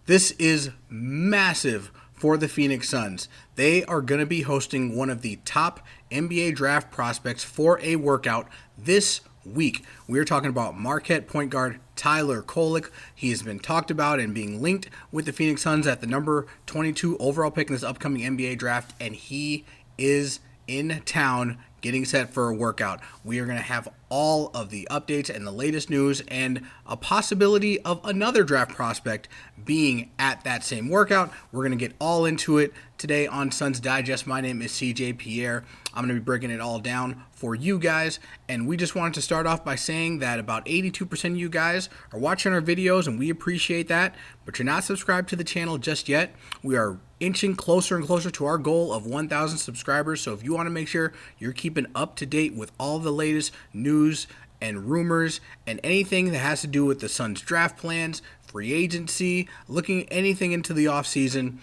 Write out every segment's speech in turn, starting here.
This is massive for the Phoenix Suns. They are going to be hosting one of the top NBA draft prospects for a workout this week. We are talking about Marquette point guard Tyler Kolek. He has been talked about and being linked with the Phoenix Suns at the number 22 overall pick in this upcoming NBA draft, and he is in town getting set for a workout. We are going to have all of the updates and the latest news and a possibility of another draft prospect being at that same workout. We're going to get all into it today on Suns Digest. My name is CJ Pierre. I'm going to be breaking it all down for you guys, and we just wanted to start off by saying that about 82% of you guys are watching our videos, and we appreciate that, but you're not subscribed to the channel just yet. We are inching closer and closer to our goal of 1,000 subscribers, so if you want to make sure you're keeping up to date with all the latest news and rumors and anything that has to do with the Suns draft plans, free agency, looking anything into the offseason,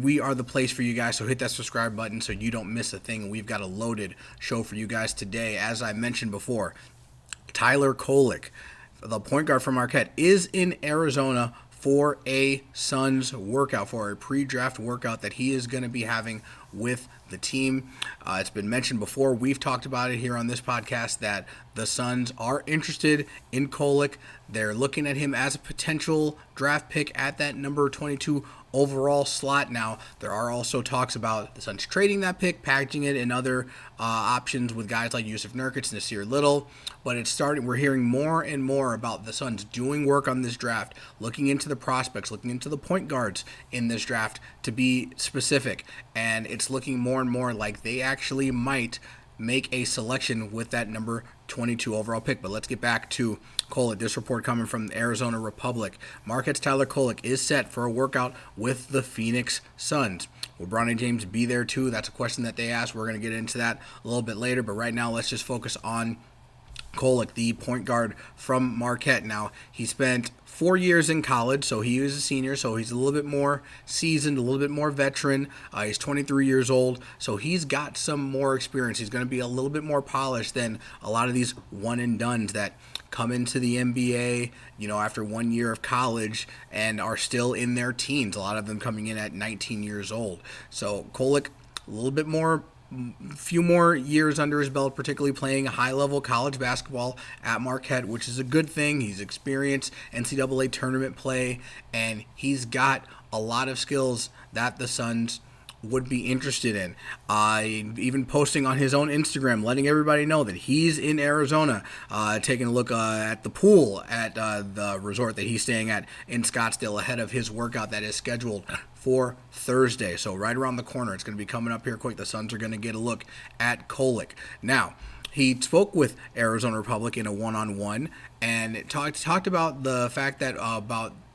we are the place for you guys. So hit that subscribe button so you don't miss a thing. We've got a loaded show for you guys today. As I mentioned before, Tyler Kolek, the point guard from Marquette, is in Arizona for a Suns workout, for a pre-draft workout that he is going to be having with the team. It's been mentioned before. We've talked about it here on this podcast that the Suns are interested in Kolek. They're looking at him as a potential draft pick at that number 22 overall slot. Now, there are also talks about the Suns trading that pick, packaging it in other options with guys like Yusuf Nurkic and Nasir Little. But it's starting. We're hearing more and more about the Suns doing work on this draft, looking into the prospects, looking into the point guards in this draft to be specific. And it's looking more and more like they actually might make a selection with that number 22 overall pick. But let's get back to Kolek. This report coming from the Arizona Republic. Marquette's Tyler Kolek is set for a workout with the Phoenix Suns. Will Bronny James be there too? That's a question that they asked. We're going to get into that a little bit later. But right now, let's just focus on Kolek, the point guard from Marquette. Now, he spent 4 years in college, so he was a senior, so he's a little bit more seasoned, a little bit more veteran. He's 23 years old, so he's got some more experience. He's going to be a little bit more polished than a lot of these one-and-dones that come into the NBA, after 1 year of college and are still in their teens, a lot of them coming in at 19 years old. So Kolek, a little bit more, few more years under his belt, particularly playing high-level college basketball at Marquette, which is a good thing. He's experienced NCAA tournament play, and he's got a lot of skills that the Suns would be interested in. Even posting on his own Instagram, letting everybody know that he's in Arizona, taking a look at the pool at the resort that he's staying at in Scottsdale ahead of his workout that is scheduled for Thursday. So right around the corner, it's going to be coming up here quick. The Suns are going to get a look at Kolek. Now, he spoke with Arizona Republic in a one-on-one and talked about the fact that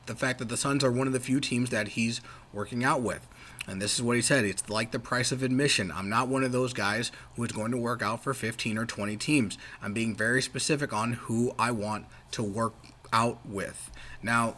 the Suns are one of the few teams that he's working out with. And this is what he said. It's like the price of admission. I'm not one of those guys who is going to work out for 15 or 20 teams. I'm being very specific on who I want to work out with. Now,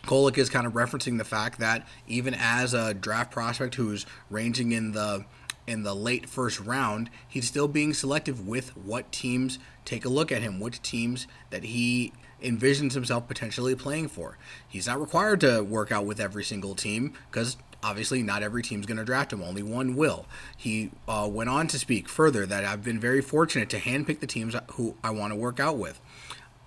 Kolek is kind of referencing the fact that even as a draft prospect who's ranging in the late first round, he's still being selective with what teams take a look at him, which teams that he envisions himself potentially playing for. He's not required to work out with every single team because obviously not every team's going to draft him. Only one will. He went on to speak further that I've been very fortunate to handpick the teams who I want to work out with.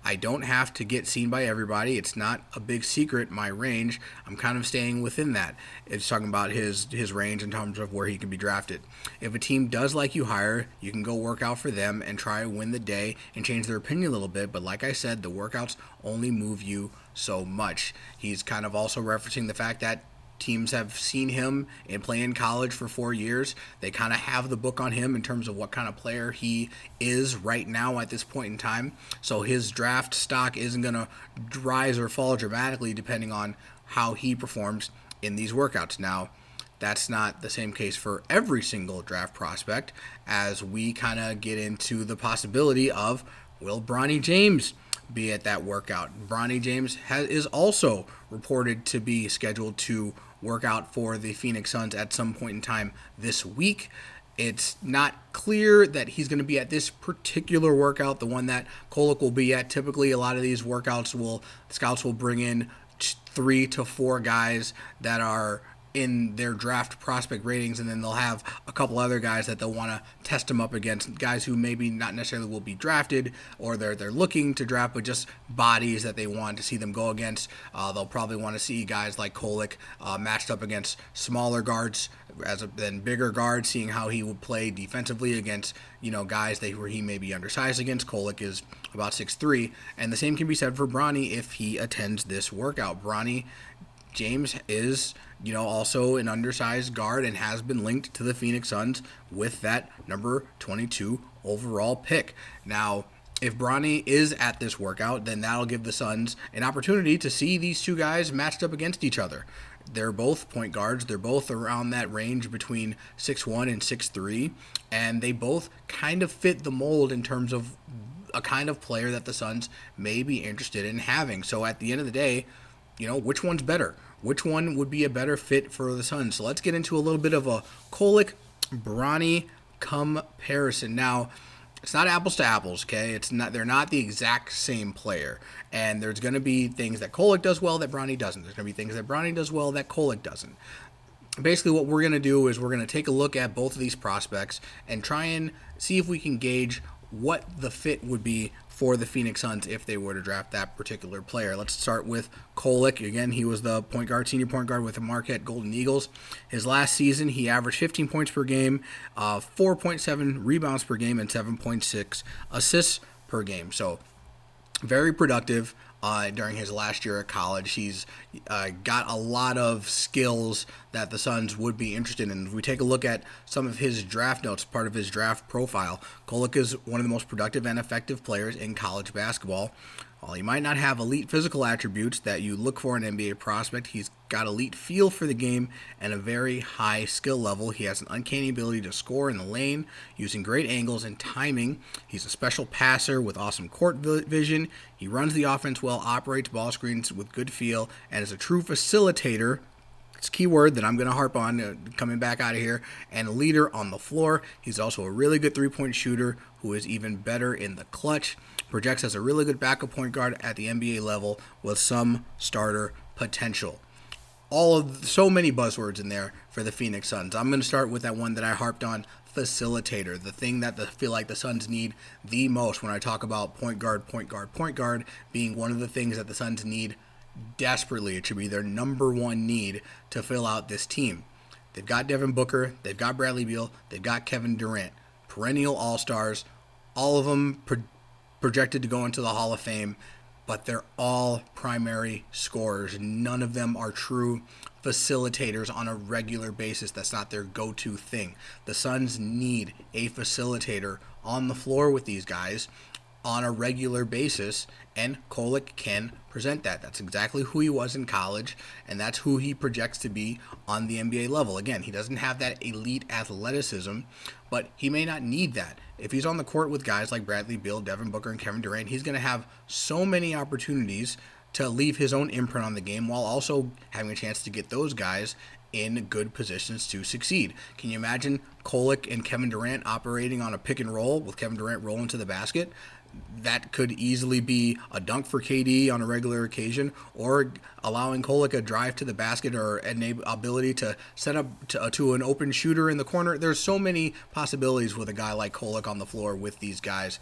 I don't have to get seen by everybody. It's not a big secret, my range. I'm kind of staying within that. It's talking about his range in terms of where he can be drafted. If a team does like you hire, you can go work out for them and try to win the day and change their opinion a little bit. But like I said, the workouts only move you so much. He's kind of also referencing the fact that teams have seen him and play in college for 4 years. They kind of have the book on him in terms of what kind of player he is right now at this point in time. So his draft stock isn't going to rise or fall dramatically depending on how he performs in these workouts. Now, that's not the same case for every single draft prospect, as we kind of get into the possibility of, will Bronny James be at that workout? Bronny James is also reported to be scheduled to work out for the Phoenix Suns at some point in time this week. It's not clear that he's going to be at this particular workout, the one that Kolek will be at. Typically, a lot of these workouts scouts will bring in 3 to 4 guys that are in their draft prospect ratings, and then they'll have a couple other guys that they'll want to test them up against, guys who maybe not necessarily will be drafted or they're looking to draft, but just bodies that they want to see them go against. They'll probably want to see guys like Kolek matched up against smaller guards than bigger guards, seeing how he would play defensively against guys where he may be undersized against. Kolek is about 6'3", and the same can be said for Bronny if he attends this workout. Bronny James is, also an undersized guard and has been linked to the Phoenix Suns with that number 22 overall pick. Now, if Bronny is at this workout, then that'll give the Suns an opportunity to see these two guys matched up against each other. They're both point guards. They're both around that range between 6'1" and 6'3", and they both kind of fit the mold in terms of a kind of player that the Suns may be interested in having. So at the end of the day, which one's better? Which one would be a better fit for the Suns? So let's get into a little bit of a Kolek-Bronny comparison. Now, it's not apples to apples, okay? They're not the exact same player. And there's going to be things that Kolek does well that Bronny doesn't. There's going to be things that Bronny does well that Kolek doesn't. Basically, what we're going to do is we're going to take a look at both of these prospects and try and see if we can gauge what the fit would be for the Phoenix Suns if they were to draft that particular player. Let's start with Kolek. Again, he was the senior point guard with the Marquette Golden Eagles. His last season, he averaged 15 points per game, 4.7 rebounds per game, and 7.6 assists per game. So very productive during his last year at college. He's got a lot of skills that the Suns would be interested in. If we take a look at some of his draft notes, part of his draft profile, Kolek is one of the most productive and effective players in college basketball. While he might not have elite physical attributes that you look for in an NBA prospect, he's got elite feel for the game and a very high skill level. He has an uncanny ability to score in the lane using great angles and timing. He's a special passer with awesome court vision. He runs the offense well, operates ball screens with good feel, and is a true facilitator. It's a key word that I'm going to harp on coming back out of here. And a leader on the floor. He's also a really good three-point shooter who is even better in the clutch. Projects as a really good backup point guard at the NBA level with some starter potential. So many buzzwords in there for the Phoenix Suns. I'm going to start with that one that I harped on, facilitator. The thing that I feel like the Suns need the most when I talk about point guard being one of the things that the Suns need desperately. It should be their number one need to fill out this team. They've got Devin Booker, they've got Bradley Beal, they've got Kevin Durant, perennial all-stars, all of them projected to go into the Hall of Fame, but they're all primary scorers. None of them are true facilitators on a regular basis. That's not their go-to thing. The Suns need a facilitator on the floor with these guys on a regular basis, and Kolek can present that. That's exactly who he was in college, and that's who he projects to be on the NBA level. Again, he doesn't have that elite athleticism, but he may not need that. If he's on the court with guys like Bradley Beal, Devin Booker, and Kevin Durant, he's going to have so many opportunities to leave his own imprint on the game while also having a chance to get those guys in good positions to succeed. Can you imagine Kolek and Kevin Durant operating on a pick and roll with Kevin Durant rolling to the basket? That could easily be a dunk for KD on a regular occasion, or allowing Kolek a drive to the basket or an ability to set up to an open shooter in the corner. There's so many possibilities with a guy like Kolek on the floor with these guys.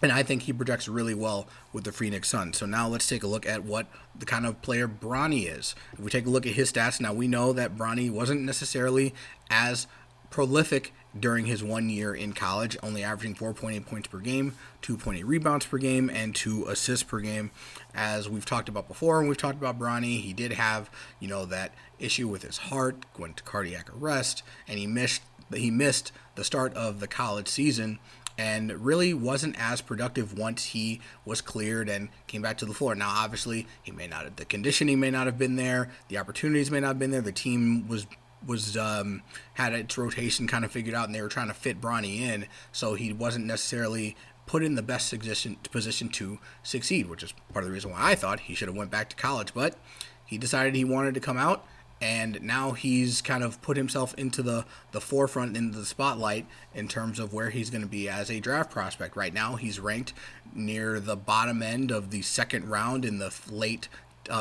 And I think he projects really well with the Phoenix Suns. So now let's take a look at what the kind of player Bronny is. If we take a look at his stats, now we know that Bronny wasn't necessarily as prolific during his 1 year in college, only averaging 4.8 points per game, 2.8 rebounds per game, and 2 assists per game. As we've talked about before, and we've talked about Bronny, he did have, that issue with his heart, went to cardiac arrest, and he missed the start of the college season, and really wasn't as productive once he was cleared and came back to the floor. Now, obviously, the conditioning may not have been there, the opportunities may not have been there, the team had its rotation kind of figured out, and they were trying to fit Bronny in, so he wasn't necessarily put in the best position to succeed, which is part of the reason why I thought he should have went back to college. But he decided he wanted to come out, and now he's kind of put himself into the forefront, into the spotlight in terms of where he's going to be as a draft prospect. Right now, he's ranked near the bottom end of the second round in the late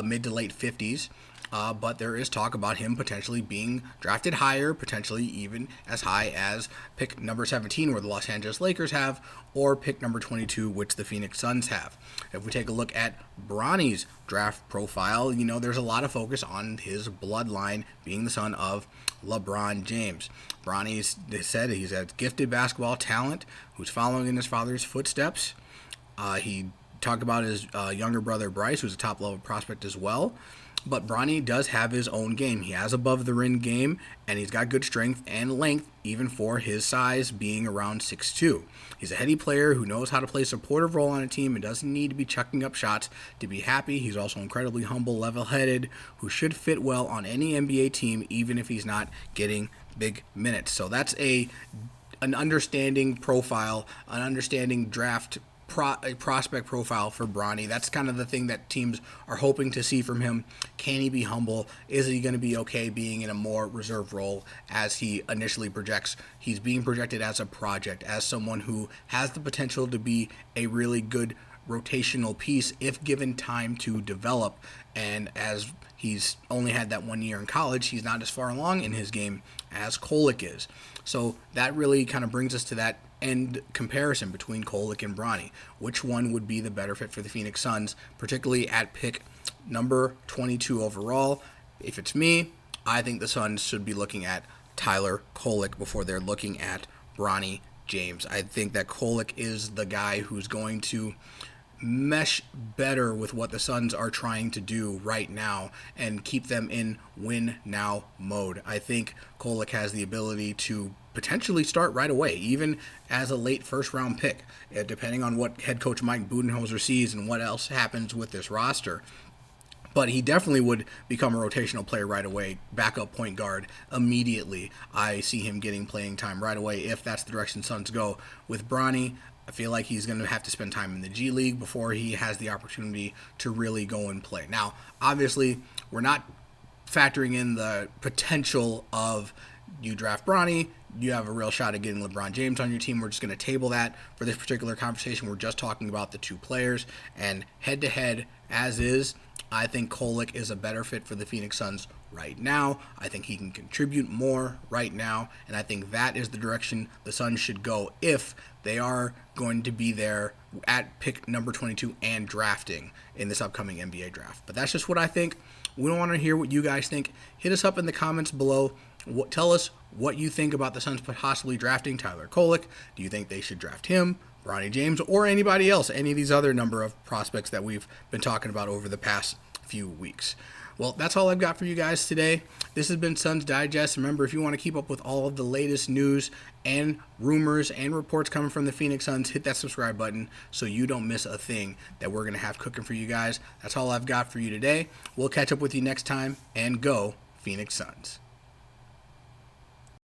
mid to late 50s. But there is talk about him potentially being drafted higher, potentially even as high as pick number 17, where the Los Angeles Lakers have, or pick number 22, which the Phoenix Suns have. If we take a look at Bronny's draft profile, there's a lot of focus on his bloodline being the son of LeBron James. They said he's a gifted basketball talent who's following in his father's footsteps. He talked about his younger brother Bryce, who's a top-level prospect as well. But Bronny does have his own game. He has above the rim game, and he's got good strength and length, even for his size being around 6'2". He's a heady player who knows how to play a supportive role on a team and doesn't need to be chucking up shots to be happy. He's also incredibly humble, level-headed, who should fit well on any NBA team, even if he's not getting big minutes. So that's an understanding profile, an understanding draft prospect profile for Bronny. That's kind of the thing that teams are hoping to see from him. Can he be humble? Is he going to be okay being in a more reserve role as he initially projects? He's being projected as a project, as someone who has the potential to be a really good rotational piece if given time to develop. And as he's only had that 1 year in college, he's not as far along in his game as Kolek is. So that really kind of brings us to that end comparison between Kolek and Bronny. Which one would be the better fit for the Phoenix Suns, particularly at pick number 22 overall? If it's me, I think the Suns should be looking at Tyler Kolek before they're looking at Bronny James. I think that Kolek is the guy who's going to mesh better with what the Suns are trying to do right now and keep them in win-now mode. I think Kolek has the ability to potentially start right away, even as a late first-round pick, depending on what head coach Mike Budenholzer sees and what else happens with this roster. But he definitely would become a rotational player right away, backup point guard immediately. I see him getting playing time right away if that's the direction Suns go. With Bronny, I feel like he's going to have to spend time in the G League before he has the opportunity to really go and play. Now, obviously, we're not factoring in the potential of you draft Bronny, you have a real shot at getting LeBron James on your team. We're just going to table that for this particular conversation. We're just talking about the two players. And head-to-head, as is, I think Kolek is a better fit for the Phoenix Suns right now. I think he can contribute more right now, and I think that is the direction the Suns should go if they are going to be there at pick number 22 and drafting in this upcoming NBA draft. But that's just what I think. We don't want to hear what you guys think. Hit us up in the comments below. Tell us what you think about the Suns possibly drafting Tyler Kolek. Do you think they should draft him, Bronny James, or anybody else, any of these other number of prospects that we've been talking about over the past few weeks? Well, that's all I've got for you guys today. This has been Suns Digest. Remember, if you want to keep up with all of the latest news and rumors and reports coming from the Phoenix Suns, hit that subscribe button so you don't miss a thing that we're going to have cooking for you guys. That's all I've got for you today. We'll catch up with you next time, and go Phoenix Suns.